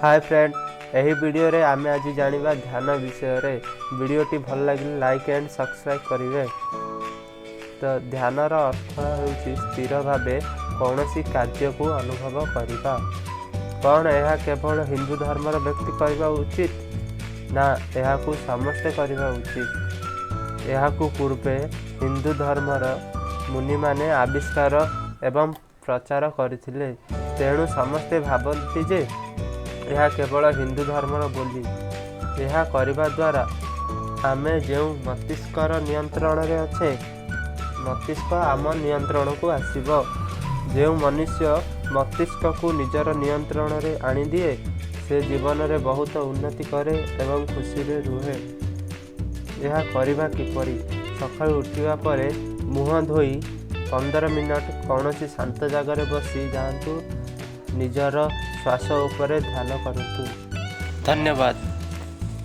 Hi friend, यही video रे आमे आज जानिबा ध्यान विषय रे। वीडियोटी भल लगे लाइक एंड सब्सक्राइब करेंगे। तो ध्यानर अर्थ होउछि स्थिर भावे कौनसी कार्य को अनुभव करने। कौन यह केवल हिंदू धर्मर व्यक्ति करने उचित ना यह समस्ते करने उचित। यह पूर्वे हिंदू धर्मर मुनि माने आविष्कार एवं प्रचार करथिले। तेणु समस्ते भावती जे यह केवल हिंदू धर्मर बोली। यह करने द्वारा आमे जो मस्तिष्कर नियंत्रण रे अच्छे मस्तिष्क आम नियंत्रण को आसीबो। जो मनुष्य मस्तिष्क को निजर नियंत्रण रे आनी दिए से जीवन रे बहुत उन्नति करे एवं खुशी रे रुहे। यह करबा किपरि? सकाळु उठिबा परे मुह धोई 15 मिनट कौनसी शांत जगार बसी जातु निजर श्वास उपरे ध्यान करतु। धन्यवाद।